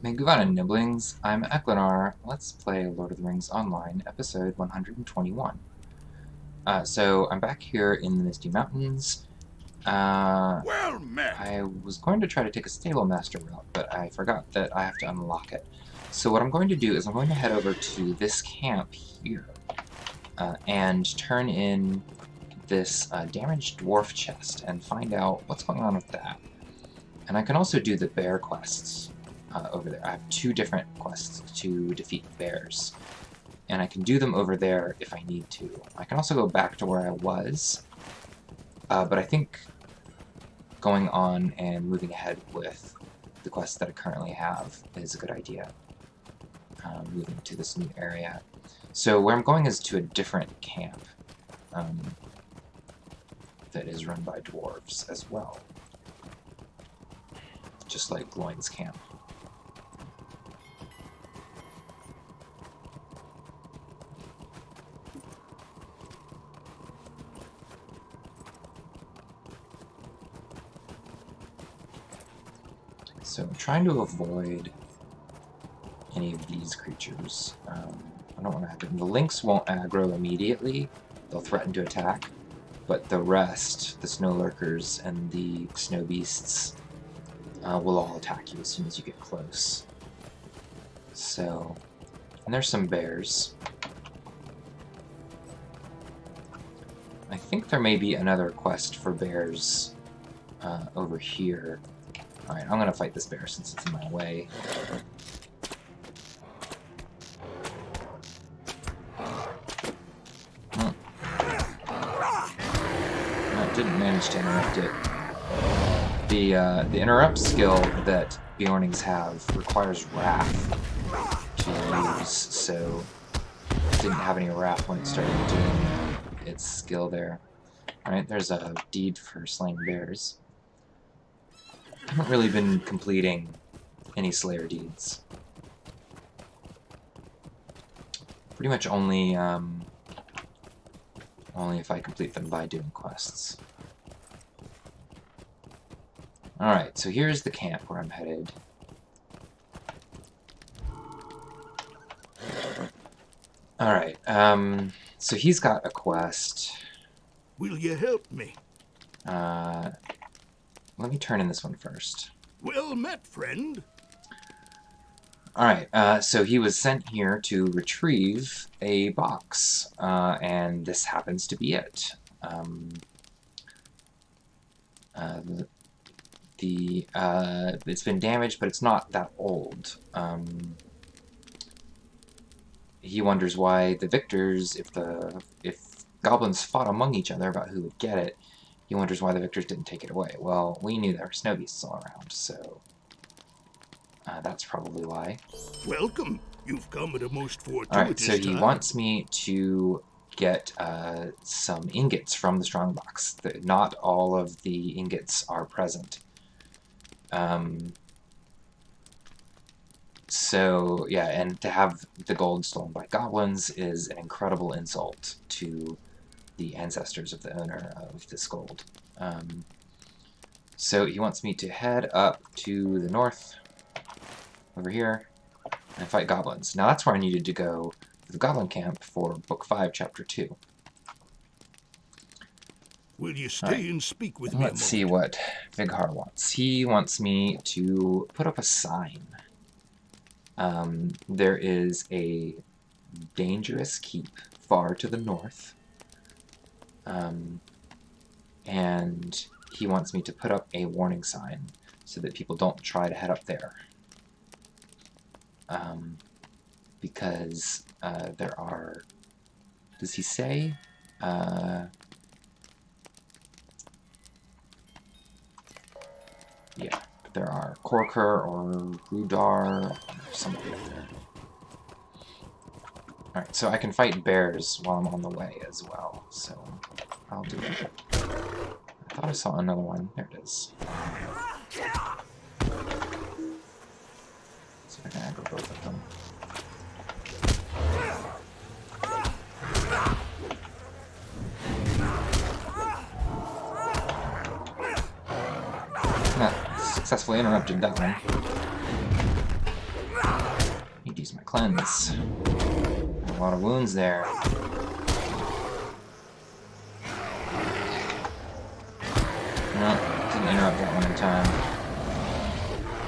Govannen, niblings, I'm Eklinaar. Let's play Lord of the Rings Online, episode 121. So I'm back here in the Misty Mountains. Well met! I was going to try to take a stable master route, but I forgot that I have to unlock it. So what I'm going to do is I'm going to head over to this camp here and turn in this damaged dwarf chest and find out what's going on with that. And I can also do the bear quests. Over there. I have 2 different quests to defeat bears, and I can do them over there if I need to. I can also go back to where I was, but I think going on and moving ahead with the quests that I currently have is a good idea. Moving to this new area. So where I'm going is to a different camp that is run by dwarves as well, just like Gloin's camp. So I'm trying to avoid any of these creatures. I don't want to have them. The lynx won't aggro immediately. They'll threaten to attack. But the rest, the snow lurkers and the snow beasts, will all attack you as soon as you get close. So, and there's some bears. I think there may be another quest for bears over here. Alright, I'm gonna fight this bear since it's in my way. I didn't manage to interrupt it. The interrupt skill that Bjornings have requires wrath to use, so it didn't have any wrath when it started doing its skill there. Alright, there's a deed for slaying bears. I haven't really been completing any Slayer deeds. Pretty much only if I complete them by doing quests. Alright, so here's the camp where I'm headed. Alright, so he's got a quest. Will you help me? Let me turn in this one first. Well met, friend. Alright, so he was sent here to retrieve a box, and this happens to be it. It's been damaged, but it's not that old. He wonders why the victors, if goblins fought among each other about who would get it, he wonders why the victors didn't take it away. Well, we knew there were snow beasts all around, so that's probably why. Welcome. You've come at a most fortuitous Alright, so he time. wants me to get some ingots from the strongbox. Not all of the ingots are present. So, yeah, and to have the gold stolen by goblins is an incredible insult to the ancestors of the owner of this gold. So he wants me to head up to the north, over here, and fight goblins. Now that's where I needed to go to the goblin camp for Book 5, Chapter 2. Will you stay and speak with me? Let's see what Vighar wants. He wants me to put up a sign. There is a dangerous keep far to the north. And he wants me to put up a warning sign so that people don't try to head up there. Because there are... Does he say? Yeah, there are Corker or Rudar or somebody up there. Alright, so I can fight bears while I'm on the way as well, so I'll do that. I thought I saw another one. There it is. So I can aggro both of them. Successfully interrupted that one. could use my cleanse. A lot of wounds there. No, didn't interrupt that one in time.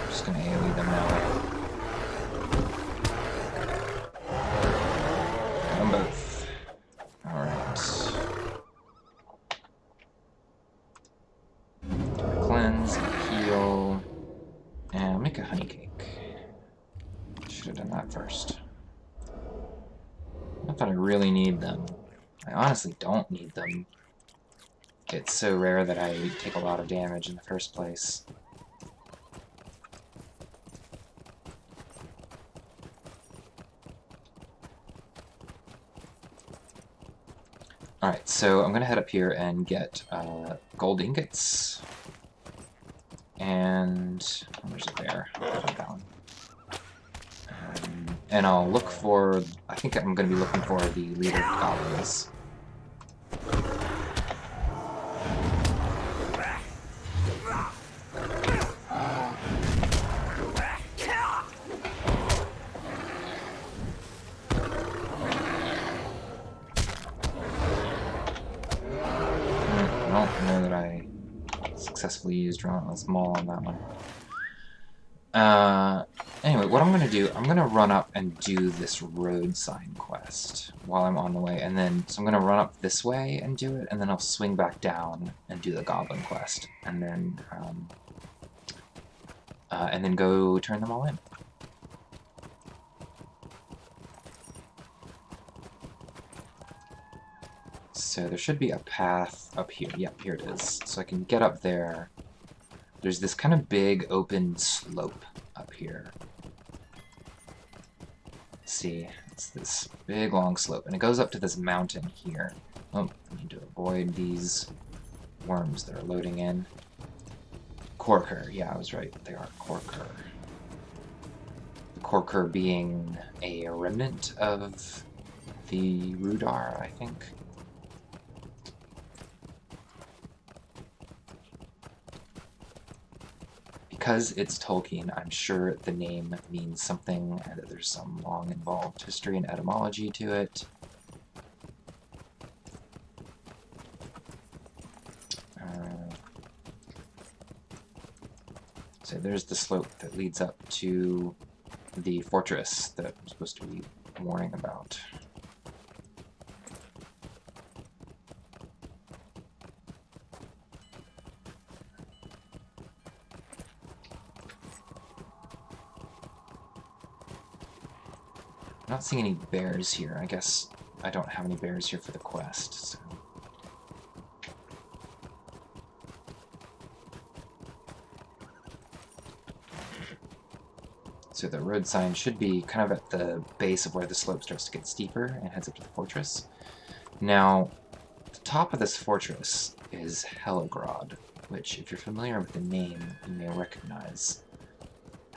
Just gonna AoE them now. Got them both. Alright. Cleanse, heal, and make a honey cake. Should have done that first. Not that I really need them. I honestly don't need them. It's so rare that I take a lot of damage in the first place. Alright, so I'm gonna head up here and get gold ingots. And there's a bear. I'll put that one. And I'll look for, I think I'm going to be looking for the leader of goblins. I don't know that I successfully used Relentless Maul on that one. Anyway, what I'm going to do, I'm going to run up and do this road sign quest while I'm on the way, and then, so I'm going to run up this way and do it, and then I'll swing back down and do the goblin quest, and then go turn them all in. So there should be a path up here. Yep, here it is. So I can get up there. There's this kind of big open slope up here. See, it's this big long slope, and it goes up to this mountain here. Oh, I need to avoid these worms that are loading in. Corker, yeah, I was right. They are Corker. The Corker being a remnant of the Rudar, I think. Because it's Tolkien, I'm sure the name means something, and that there's some long involved history and etymology to it. So there's the slope that leads up to the fortress that I'm supposed to be warning about. Not seeing any bears here. I guess I don't have any bears here for the quest, so. So the road sign should be kind of at the base of where the slope starts to get steeper and heads up to the fortress. Now, the top of this fortress is Hvila, which, if you're familiar with the name, you may recognize.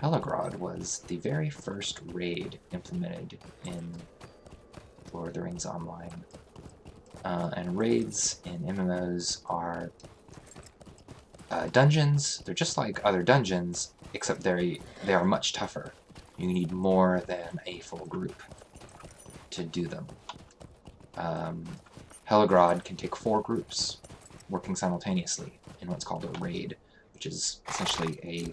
Hvila was the very first raid implemented in Lord of the Rings Online. And raids in MMOs are dungeons. They're just like other dungeons, except they are much tougher. You need more than a full group to do them. Hvila can take 4 groups working simultaneously in what's called a raid, which is essentially a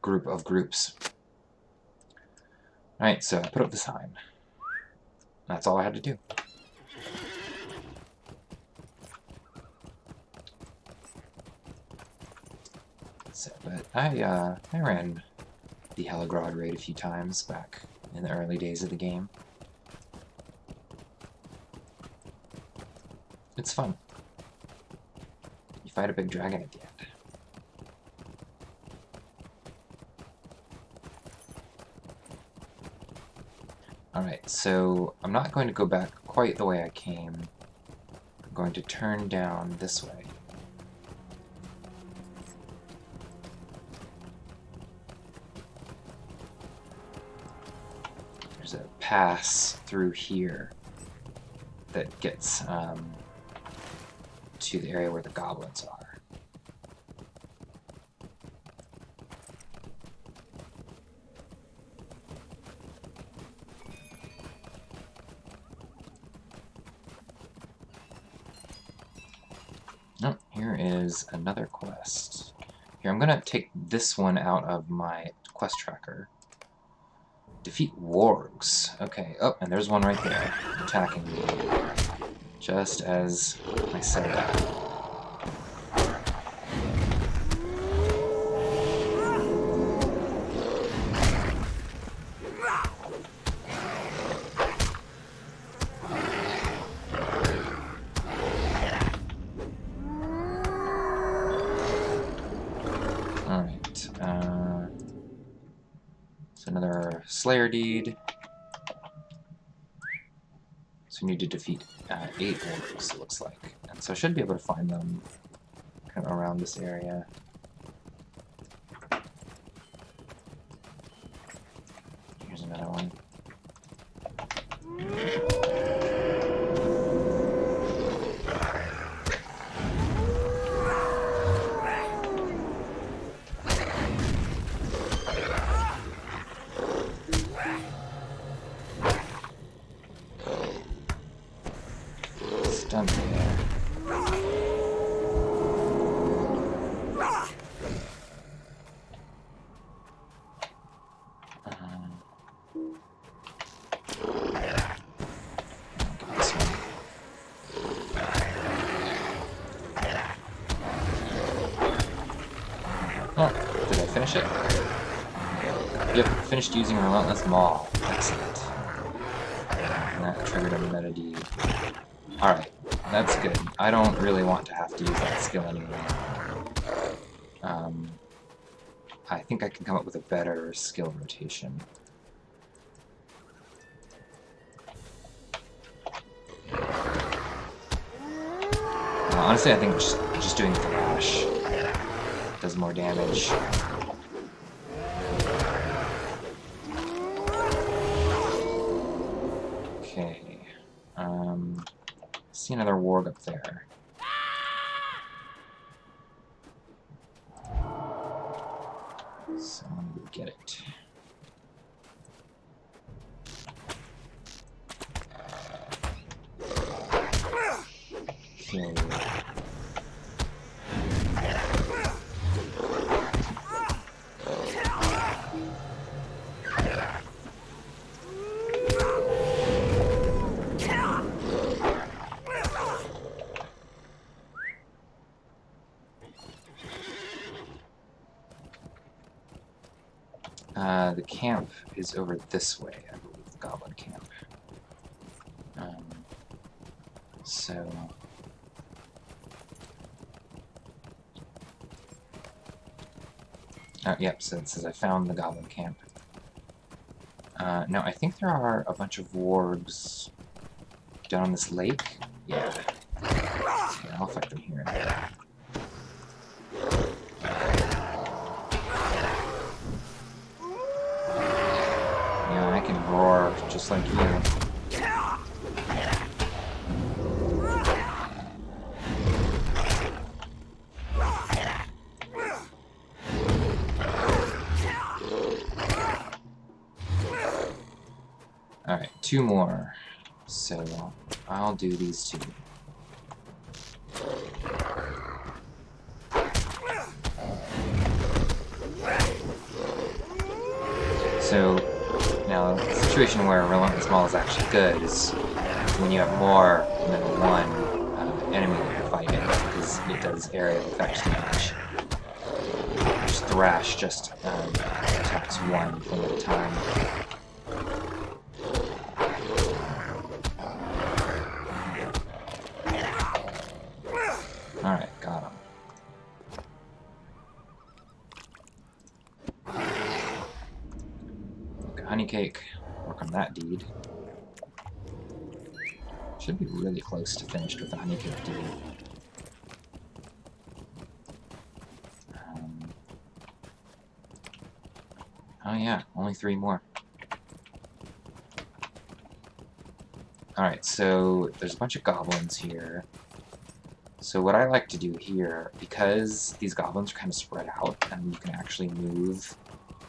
group of groups. Alright, so I put up the sign. That's all I had to do. So, but I ran the Hvila raid a few times back in the early days of the game. It's fun. You fight a big dragon at the end. Alright, so I'm not going to go back quite the way I came. I'm going to turn down this way. There's a pass through here that gets to the area where the goblins are. here is another quest. Here, I'm gonna take this one out of my quest tracker. Defeat wargs. Okay, oh, and there's one right there, attacking me. Just as I said that. Another Slayer deed. So we need to defeat 8 orcs, it looks like. And so I should be able to find them kind of around this area. Here's another one. Done there. This one. Oh, did I finish it? Yep, finished using Relentless Maul. Excellent. And that triggered a meta deed. Alright, that's good. I don't really want to have to use that skill anymore. I think I can come up with a better skill rotation. Honestly, I think just doing Thrash does more damage. Okay. See another warg up there. So I'm gonna go get it. Okay. The camp is over this way, I believe, the goblin camp. Yep, so it says I found the goblin camp. Now, I think there are a bunch of wargs down on this lake. Yeah. Okay, I'll fight them here. Yeah, I can roar just like you. Alright, 2 more. So, I'll do these 2. So, now, the situation where Relentless Maul is actually good is when you have more than one enemy that you're fighting, because it does area of effect damage. Just Thrash just attacks one thing at a time. Alright, got him. Okay, honey cake. Work on that deed. Should be really close to finished with the honey cake deed. Oh yeah, only 3 more. Alright, so there's a bunch of goblins here. So what I like to do here, because these goblins are kind of spread out, and you can actually move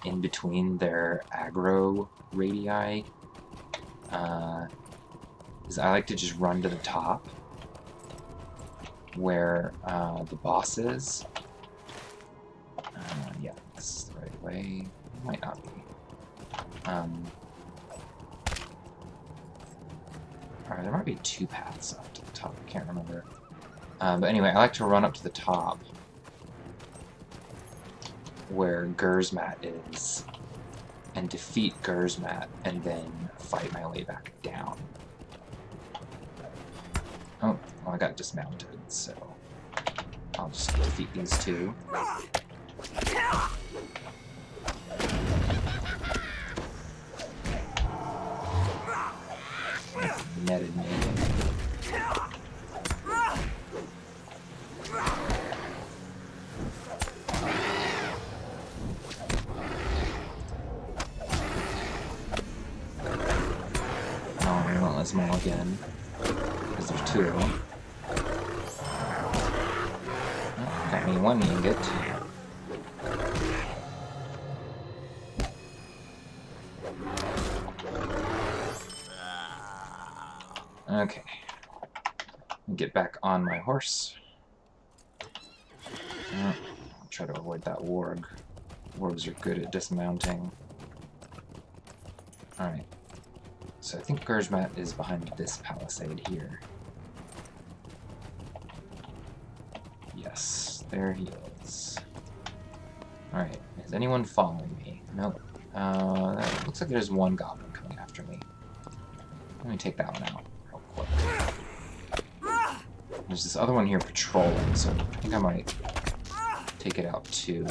in between their aggro radii, is I like to just run to the top, where the boss is. Yeah, this is the right way. Might not be. Or there might be two paths up to the top. I can't remember. But anyway, I like to run up to the top where Gersmat is and defeat Gersmat and then fight my way back down. Oh, well, I got dismounted, so I'll just defeat these two. Netted me. Oh, relentless maul again. Because there's two of them. Oh, got me one ingot. Okay. Get back on my horse. I'll try to avoid that warg. Wargs are good at dismounting. Alright. So I think Gersmat is behind this palisade here. Yes, there he is. Alright, is anyone following me? Nope. Looks like there's one goblin coming after me. Let me take that one out real quick. There's this other one here patrolling, so I think I might take it out too.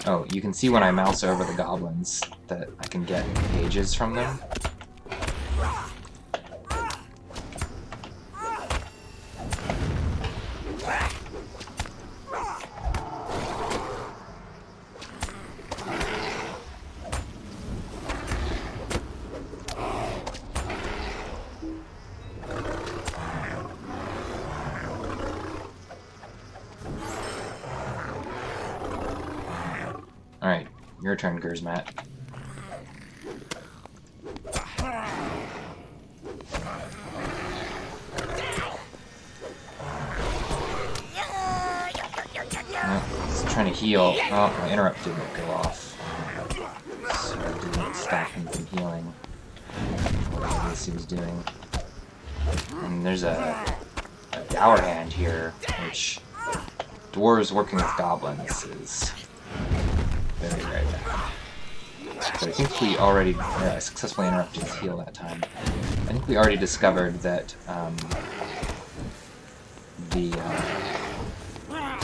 Oh, you can see when I mouse over the goblins that I can get pages from them. Alright, your turn, Gersmat. He's trying to heal. Oh, my interrupt didn't go off. So I didn't stop him from healing. Whatever it is he was doing. And there's a dour hand here, which dwarves working with goblins is very, very bad. But I think we already successfully interrupted his heal that time. I think we already discovered that the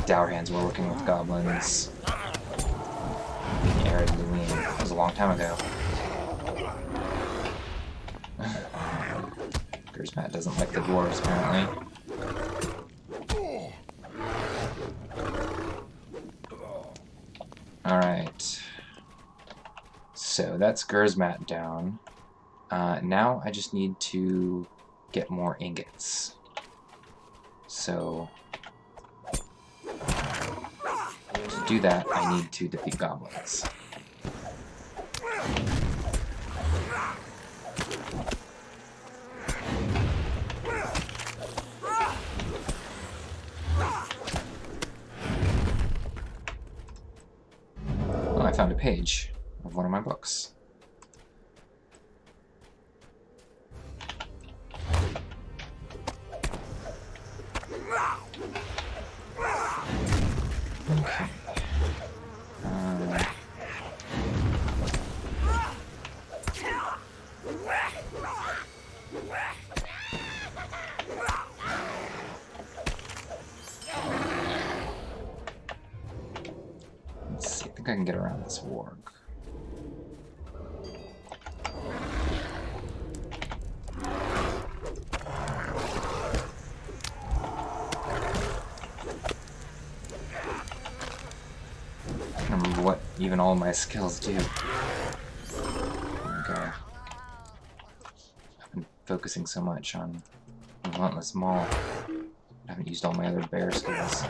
dour hands were working with goblins in the Arid Luine. That was a long time ago. Gersmat doesn't like the dwarves, apparently. Alright. So that's Gersmat down. Now I just need to get more ingots. So to do that, I need to defeat goblins. Oh, I found a page of one of my books. Okay. Let's see, I think I can get around this warg. What even all my skills do. Okay. I've been focusing so much on relentless maul. I haven't used all my other bear skills.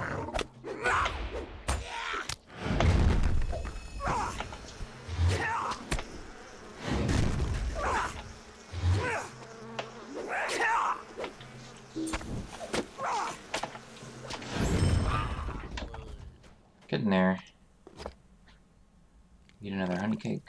getting there. Need another honey cake.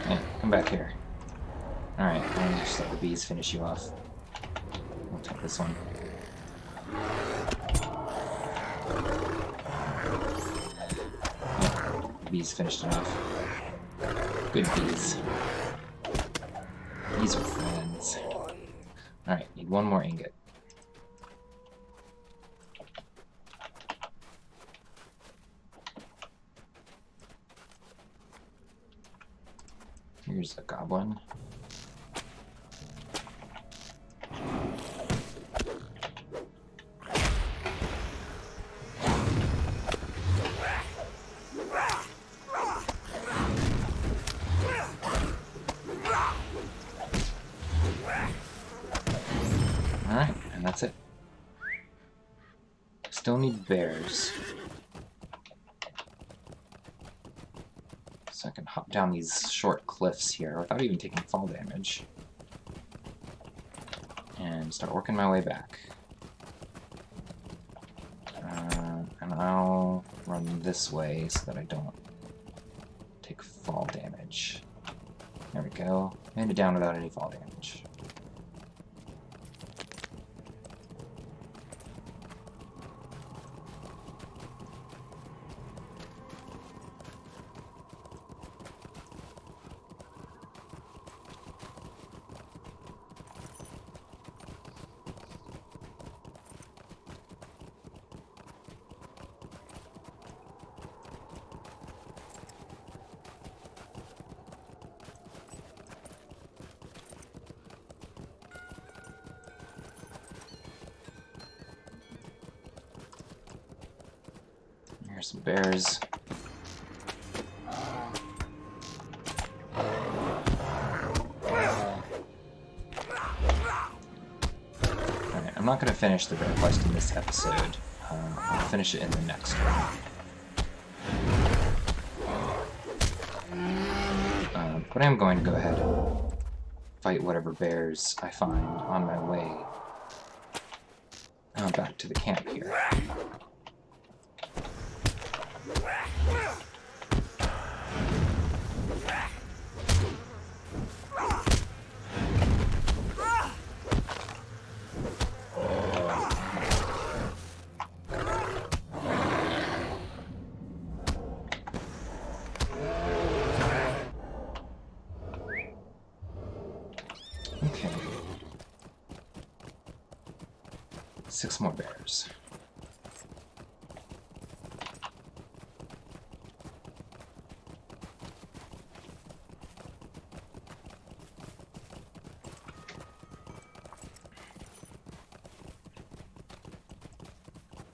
Hey, come back here. Alright, I'll just let the bees finish you off. We'll take this one. Yep, the bees finished it off. Good bees. Bees are friends. Alright, need one more ingot. Here's a goblin. Alright, and that's it. Still need bears. So I can hop down these short cliffs here without even taking fall damage. And start working my way back. And I'll run this way so that I don't take fall damage. There we go. Made it down without any fall damage. Here's some bears. Alright, I'm not going to finish the bear quest in this episode. I'll finish it in the next one. But I am going to go ahead and fight whatever bears I find on my way back to the camp here. Okay. 6 more bears.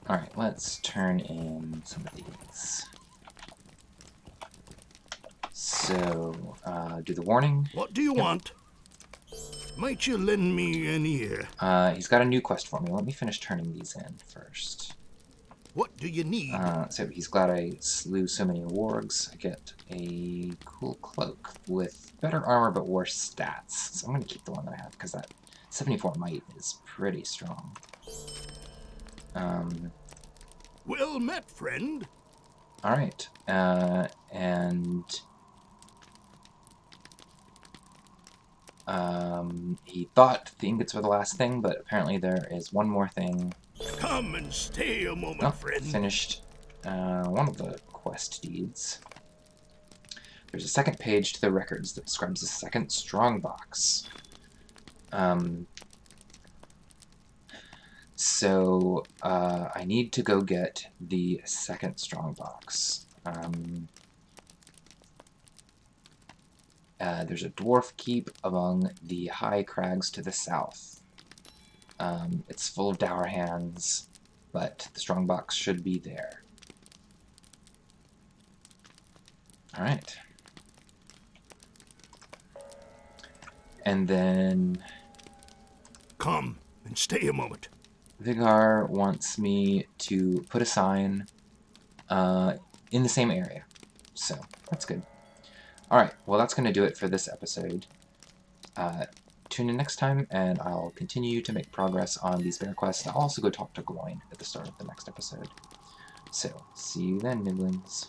Alright, let's turn in some of these. So, do the warning. What do you want? Might you lend me an ear? He's got a new quest for me. Let me finish turning these in first. What do you need? So he's glad I slew so many wargs. I get a cool cloak with better armor but worse stats. So I'm going to keep the one that I have because that 74 might is pretty strong. Well met, friend. Alright, he thought the ingots were the last thing, but apparently there is one more thing. Come and stay a moment, Oh, friend. finished one of the quest deeds. There's a second page to the records that describes the second strongbox. So I need to go get the second strongbox. There's a dwarf keep among the high crags to the south. It's full of dour hands, but the strongbox should be there. Alright. And then... Come and stay a moment. Vighar wants me to put a sign in the same area. So, that's good. Alright, well that's going to do it for this episode. Tune in next time, and I'll continue to make progress on these bear quests. I'll also go talk to Gloin at the start of the next episode. So, see you then, niblings.